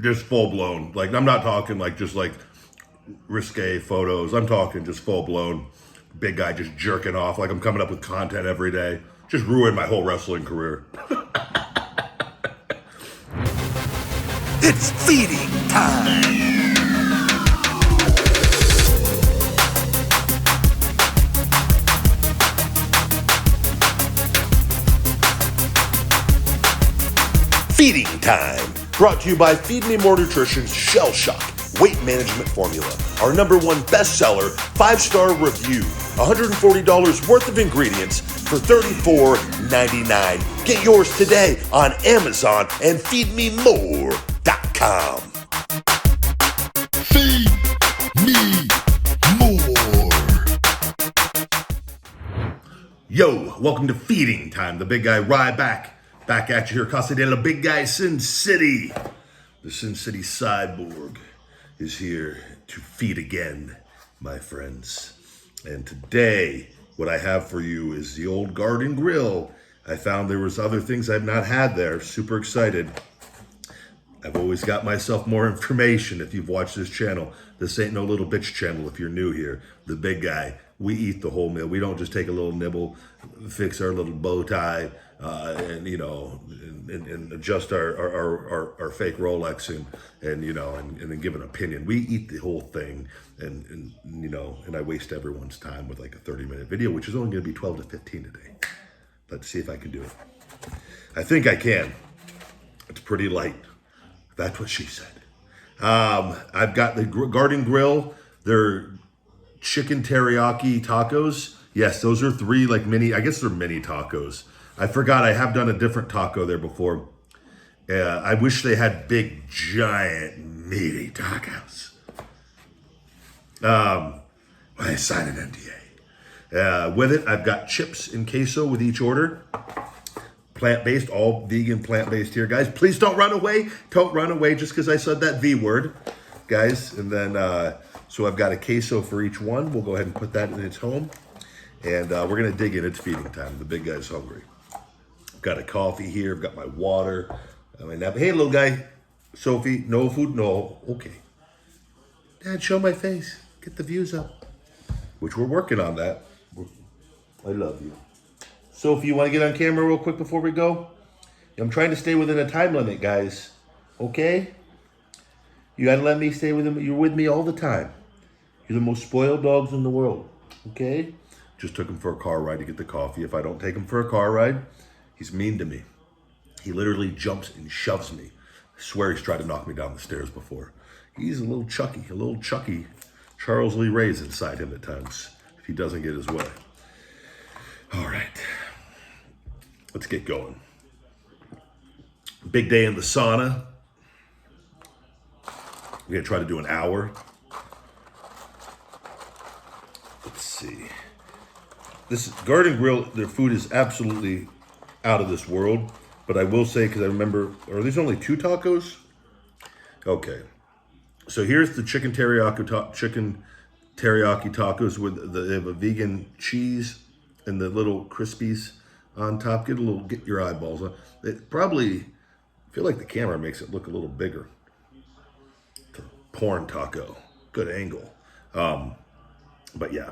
just full blown. Like, I'm not talking like just like risque photos. I'm talking just full blown big guy just jerking off. Like I'm coming up with content every day. Just ruined my whole wrestling career. It's feeding time. Feeding Time, brought to you by Feed Me More Nutrition's Shell Shock Weight Management Formula, our #1 bestseller, 5-star review, $140 worth of ingredients for $34.99. Get yours today on Amazon and feedmemore.com. Feed me more. Yo, welcome to Feeding Time. The big guy Ryback. Back at you here, Casa de la Big Guy, Sin City. The Sin City Cyborg is here to feed again, my friends. And today, what I have for you is the old Garden Grill. I found there was other things I've not had there. Super excited. I've always got myself more information if you've watched this channel. This ain't no little bitch channel if you're new here. The big guy, we eat the whole meal. We don't just take a little nibble, fix our little bow tie, and you know, and adjust our fake Rolex and you know, and then give an opinion. We eat the whole thing, and you know, and I waste everyone's time with like a 30-minute video, which is only going to be 12 to 15 today. Let's see if I can do it. I think I can. It's pretty light. That's what she said. I've got the Garden Grill. They're chicken teriyaki tacos. Yes, those are 3 like mini, I guess they're mini tacos. I forgot I have done a different taco there before. I wish they had big, giant, meaty tacos. I signed an NDA. With it, I've got chips and queso with each order. Plant-based, all vegan, plant-based here, guys. Please don't run away. Don't run away just because I said that V word, guys. And then, so I've got a queso for each one. We'll go ahead and put that in its home. And we're going to dig in. It's feeding time. The big guy's hungry. I've got a coffee here. I've got my water. Hey, little guy. Sophie, no food? No. Okay. Dad, show my face. Get the views up. Which we're working on that. I love you. Sophie, you want to get on camera real quick before we go? I'm trying to stay within a time limit, guys. Okay? You got to let me stay with him. You're with me all the time. You're the most spoiled dogs in the world. Okay? Just took him for a car ride to get the coffee. If I don't take him for a car ride, he's mean to me. He literally jumps and shoves me. I swear he's tried to knock me down the stairs before. He's a little chucky Charles Lee Ray's inside him at times if he doesn't get his way. All right. Let's get going. Big day in the sauna. We're going to try to do an hour. Let's see. This Garden Grill, their food is absolutely out of this world. But I will say, because I remember, are these only 2 tacos? Okay. So here's the chicken teriyaki tacos with they have a vegan cheese and the little crispies on top. Get your eyeballs on. It probably, I feel like the camera makes it look a little bigger. It's a porn taco. Good angle. But yeah.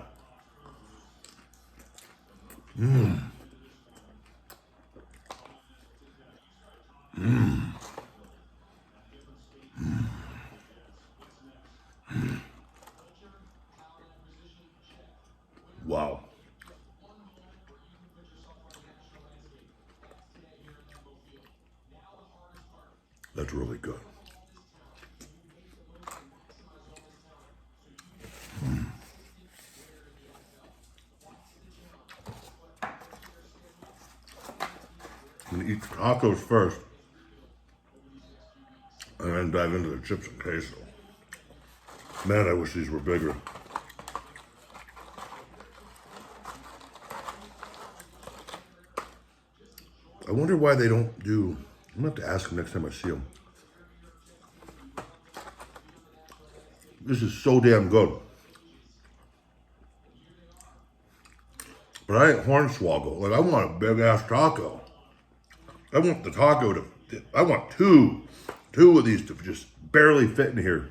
Wow. That's really good. I'm going to eat the tacos first and then dive into the chips and queso. Man, I wish these were bigger. I wonder why they don't do, I'm going to have to ask them next time I see them. This is so damn good. But I ain't hornswoggle. Like, I want a big ass taco. I want the taco to, I want 2 Two of these to just barely fit in here.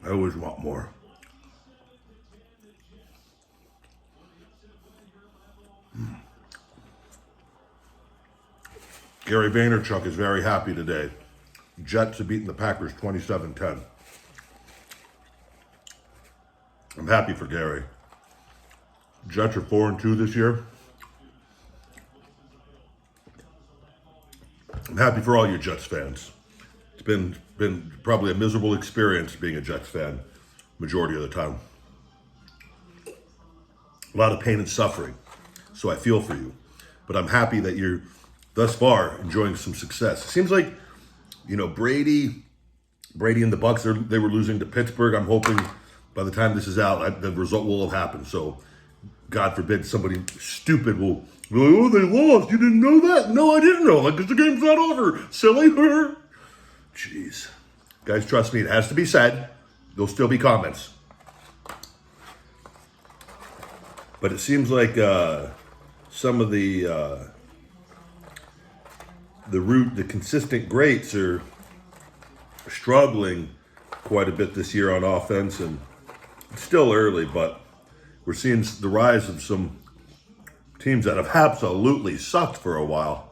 I always want more. Gary Vaynerchuk is very happy today. Jets have beaten the Packers 27-10. I'm happy for Gary. Jets are 4-2 this year. I'm happy for all you Jets fans. It's been probably a miserable experience being a Jets fan, majority of the time. A lot of pain and suffering, so I feel for you. But I'm happy that you're, thus far, enjoying some success. It seems like, Brady and the Bucks, they were losing to Pittsburgh. I'm hoping by the time this is out, the result will have happened. So, God forbid somebody stupid will be like, oh, they lost. You didn't know that? No, I didn't know. Because the game's not over. Silly her. Jeez. Guys, trust me, it has to be said. There'll still be comments. But it seems like some of the consistent greats are struggling quite a bit this year on offense, and it's still early, but we're seeing the rise of some teams that have absolutely sucked for a while.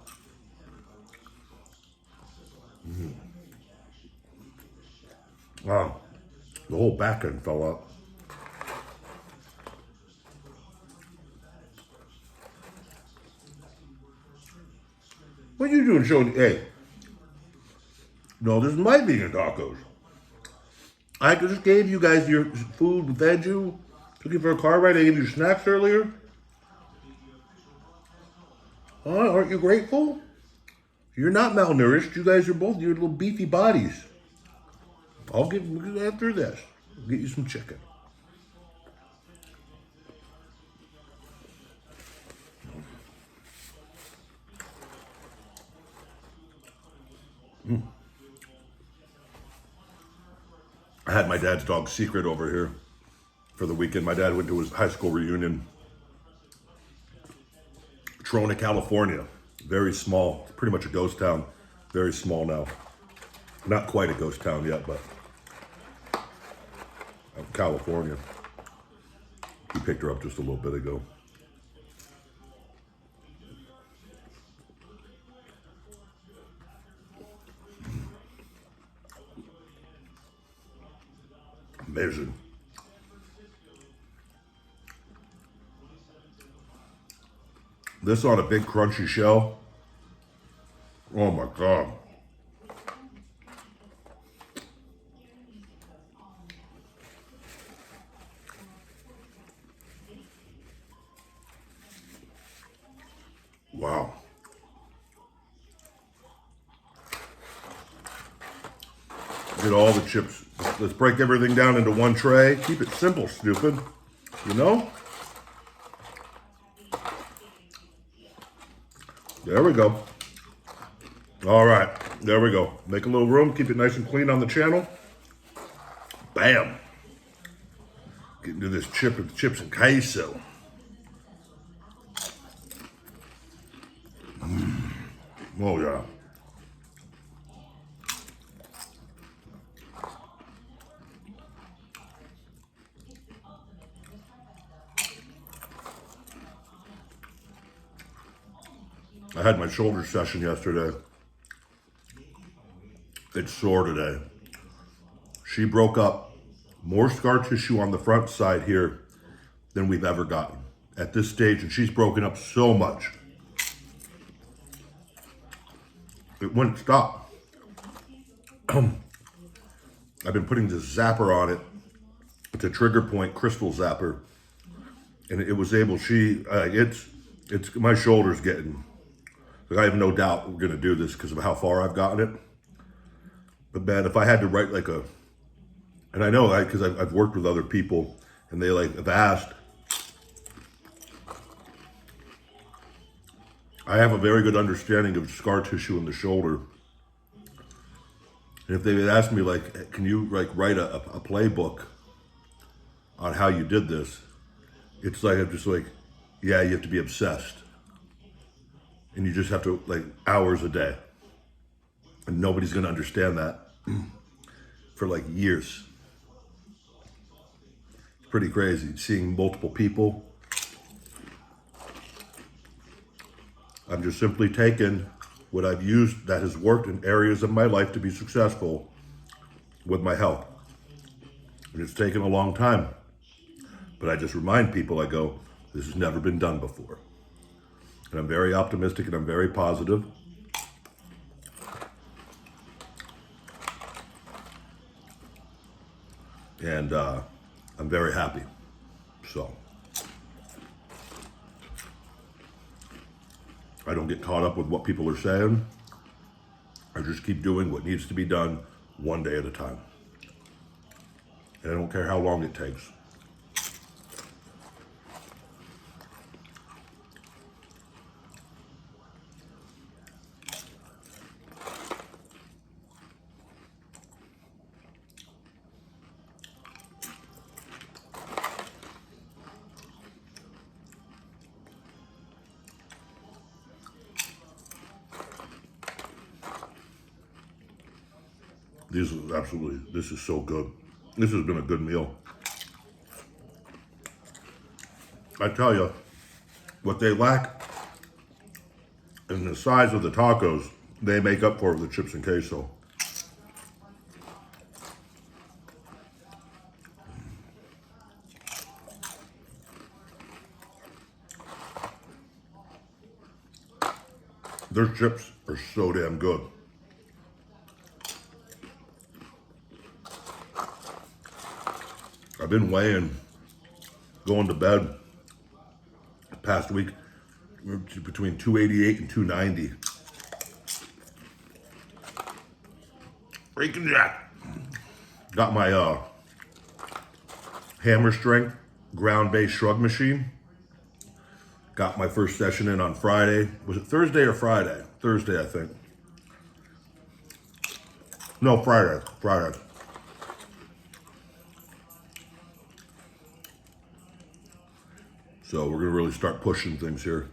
Wow, the whole back end fell out. What are you doing showing? Hey, no, this is my vegan tacos. I just gave you guys your food, fed you, took you for a car ride. I gave you snacks earlier. Oh, aren't you grateful? You're not malnourished. You guys are both your little beefy bodies. I'll give after this. I'll get you some chicken. I had my dad's dog Secret over here for the weekend. My dad went to his high school reunion. Trona, California. Very small. Pretty much a ghost town. Very small now. Not quite a ghost town yet, but California. He picked her up just a little bit ago. Amazing. This on a big crunchy shell. Oh my God. Wow. Get all the chips. Let's break everything down into one tray. Keep it simple, stupid. You know? There we go. All right. There we go. Make a little room. Keep it nice and clean on the channel. Bam. Get into this chips and queso. Oh, yeah. I had my shoulder session yesterday. It's sore today. She broke up more scar tissue on the front side here than we've ever gotten at this stage, and she's broken up so much. It wouldn't stop. I've been putting this zapper on it. It's a trigger point crystal zapper, and it was able. It's my shoulder's getting. I have no doubt we're gonna do this because of how far I've gotten it. But man, if I had to write like and I know because I've worked with other people, and they have asked. I have a very good understanding of scar tissue in the shoulder. And if they had asked me can you write a playbook on how you did this, it's like, I'm just like, yeah, you have to be obsessed. And you just have to, like, hours a day. And nobody's going to understand that for like years. It's pretty crazy seeing multiple people. I'm just simply taking what I've used that has worked in areas of my life to be successful with my health. And it's taken a long time. But I just remind people, I go, this has never been done before. And I'm very optimistic and I'm very positive. And I'm very happy. So I don't get caught up with what people are saying. I just keep doing what needs to be done one day at a time. And I don't care how long it takes. This is so good. This has been a good meal. I tell you, what they lack in the size of the tacos, they make up for with the chips and queso. Their chips are so damn good. I've been weighing, going to bed the past week between 288 and 290. Freaking jack. Got my hammer strength ground-based shrug machine. Got my first session in on Friday. Was it Thursday or Friday? Thursday, I think. No, Friday. So we're gonna really start pushing things here.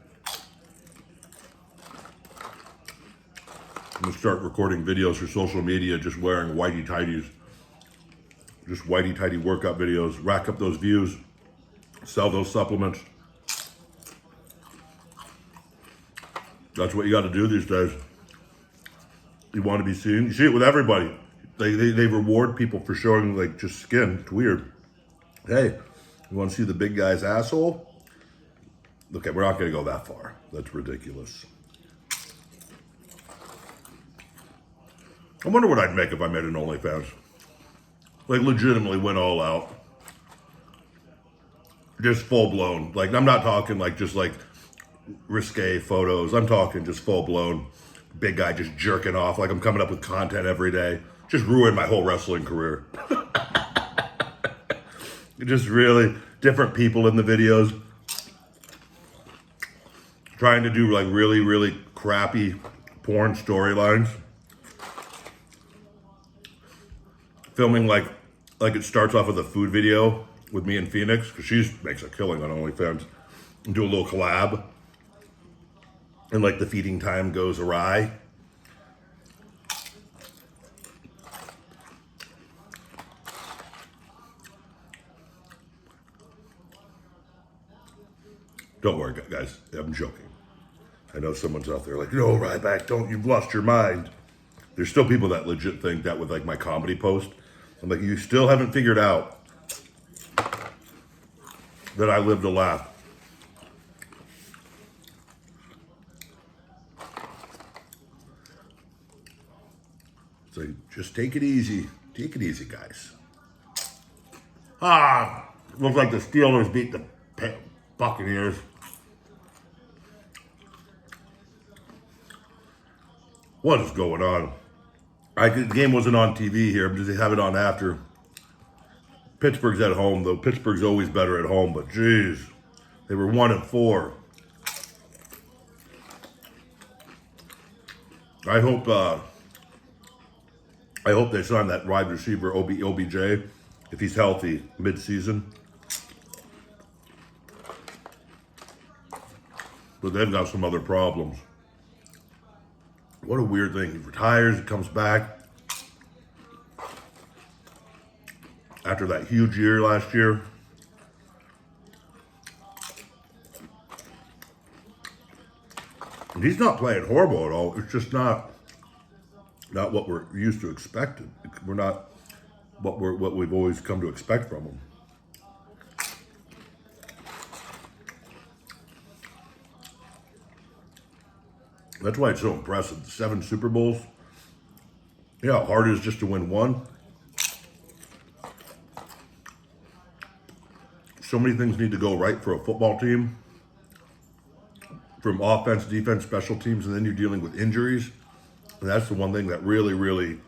I'm gonna start recording videos for social media, just wearing whitey tighties. Just whitey tighty workout videos, rack up those views, sell those supplements. That's what you gotta do these days. You wanna be seen, you see it with everybody. They reward people for showing like just skin, it's weird. Hey, you wanna see the big guy's asshole? Okay, we're not gonna go that far. That's ridiculous. I wonder what I'd make if I made an OnlyFans. Like legitimately went all out. Just full blown. Like I'm not talking like just like risque photos. I'm talking just full blown big guy just jerking off. Like I'm coming up with content every day. Just ruined my whole wrestling career. Just really different people in the videos. Trying to do like really, really crappy porn storylines. Filming like it starts off with a food video with me and Phoenix, because she makes a killing on OnlyFans. And do a little collab. And like the feeding time goes awry. Don't worry, guys. I'm joking. I know someone's out there like, no, Ryback, don't, you've lost your mind. There's still people that legit think that with like my comedy post. I'm like, you still haven't figured out that I live to laugh. So just take it easy. Take it easy, guys. Looks like the Steelers beat the Buccaneers. What is going on? The game wasn't on TV here, but they have it on after. Pittsburgh's at home, though. Pittsburgh's always better at home, but geez, they were 1-4. I hope they sign that wide receiver OBJ if he's healthy mid-season. but they've got some other problems. What a weird thing. He retires, he comes back after that huge year last year. And he's not playing horrible at all. It's just not what we're used to expecting. We're not what we've always come to expect from him. That's why it's so impressive. 7 Super Bowls. You know how hard it is just to win one? So many things need to go right for a football team. From offense, defense, special teams, and then you're dealing with injuries. And that's the one thing that really, really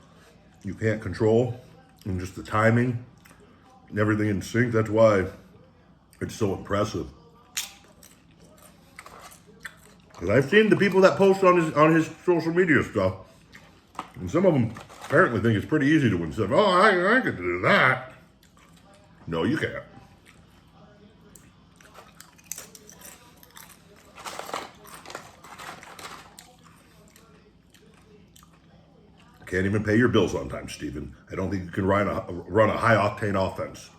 you can't control. And just the timing and everything in sync. That's why it's so impressive. Because I've seen the people that post on his social media stuff, and some of them apparently think it's pretty easy to win stuff. Oh, I could do that. No, you can't. Can't even pay your bills on time, Steven. I don't think you can run a high-octane offense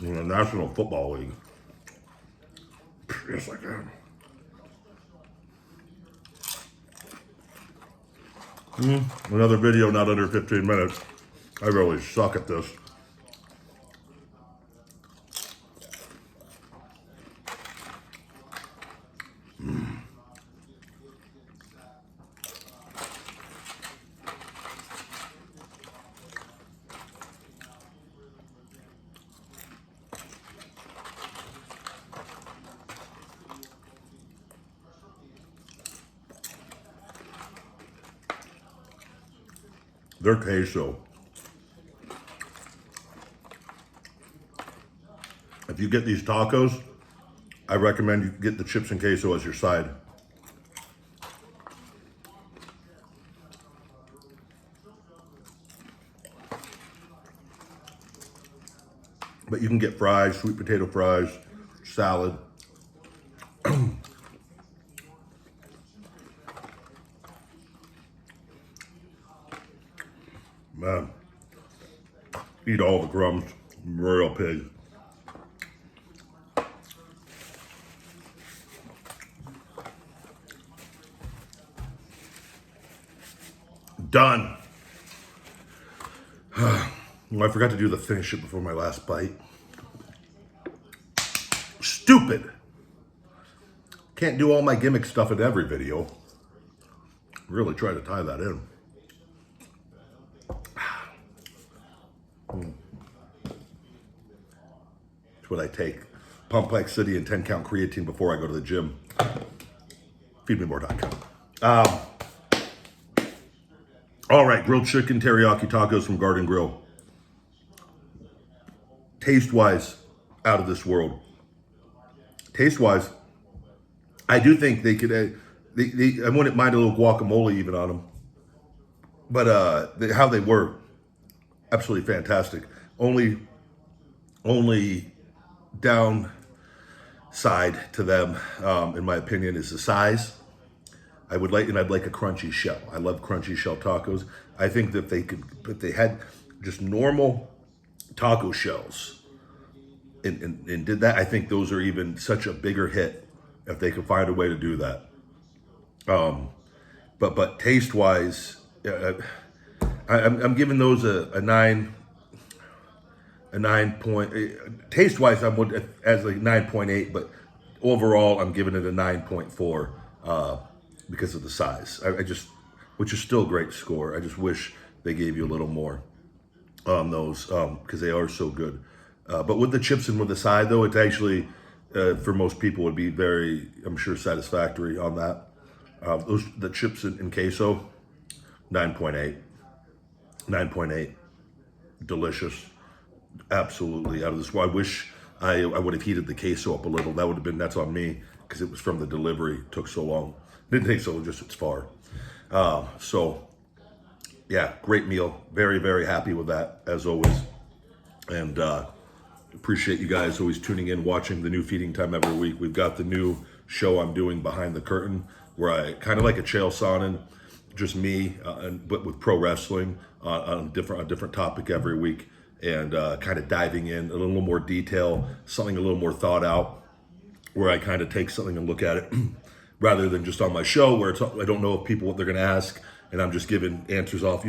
in the National Football League. Yes, I can. Another video not under 15 minutes. I really suck at this. Their queso. If you get these tacos, I recommend you get the chips and queso as your side. But you can get fries, sweet potato fries, salad. Man, eat all the crumbs. Royal pig. Done. I forgot to do the finish it before my last bite. Stupid. Can't do all my gimmick stuff in every video. Really try to tie that in. That's what I take. Pump City and 10 count creatine before I go to the gym. Feedmemore.com. All right, grilled chicken teriyaki tacos from Garden Grill. Taste-wise, out of this world. Taste-wise, I do think they could. I wouldn't mind a little guacamole even on them, but how they were, absolutely fantastic. Only downside to them, in my opinion, is the size. I'd like a crunchy shell. I love crunchy shell tacos. I think that if they had just normal taco shells and did that, I think those are even such a bigger hit if they could find a way to do that. But taste wise, I'm giving those a 9 point. Taste wise, I'm as like 9.8, but overall I'm giving it a 9.4 because of the size. Which is still a great score. I just wish they gave you a little more on those because they are so good. But with the chips and with the side though, it's actually for most people would be very, I'm sure, satisfactory on that. The chips and queso, 9.8. 9.8. Delicious. Absolutely out of this world. I wish I would have heated the queso up a little. That would have been, that's on me because it was from the delivery. It took so long. It didn't take so long, just it's far. So yeah, great meal. Very, very happy with that as always. And Appreciate you guys always tuning in, watching the new Feeding Time every week. We've got the new show I'm doing Behind the Curtain, where I kind of like a Chael Sonnen, just me, but with pro wrestling on a different topic every week, and kind of diving in a little more detail, something a little more thought out, where I kind of take something and look at it rather than just on my show where I don't know if people what they're going to ask, and I'm just giving answers off,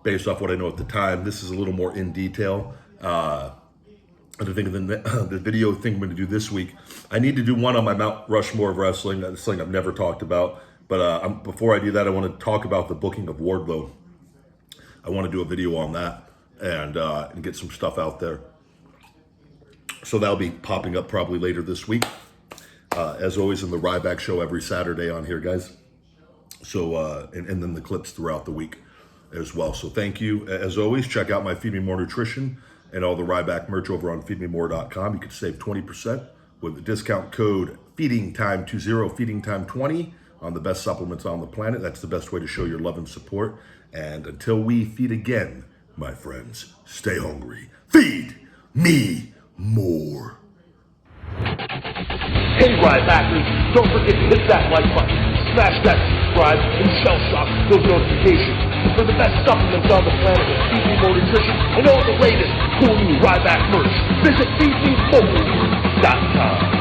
based off what I know at the time. This is a little more in detail. I think of the video thing I'm going to do this week. I need to do one on my Mount Rushmore of wrestling. That's something I've never talked about. But before I do that, I want to talk about the booking of Wardlow. I want to do a video on that and get some stuff out there. So that'll be popping up probably later this week. As always, in the Ryback show every Saturday on here, guys. So and then the clips throughout the week as well. So thank you. As always, check out my Feed Me More Nutrition and all the Ryback merch over on feedmemore.com. You can save 20% with the discount code FEEDINGTIME20, FEEDINGTIME20 on the best supplements on the planet. That's the best way to show your love and support. And until we feed again, my friends, stay hungry. Feed me more. Hey, Rybackers, don't forget to hit that like button, smash that subscribe, and shell shock those notifications. For the best supplements on the planet with Feed Me More Nutrition and all the latest cool new Ryback merch, visit feedmemore.com.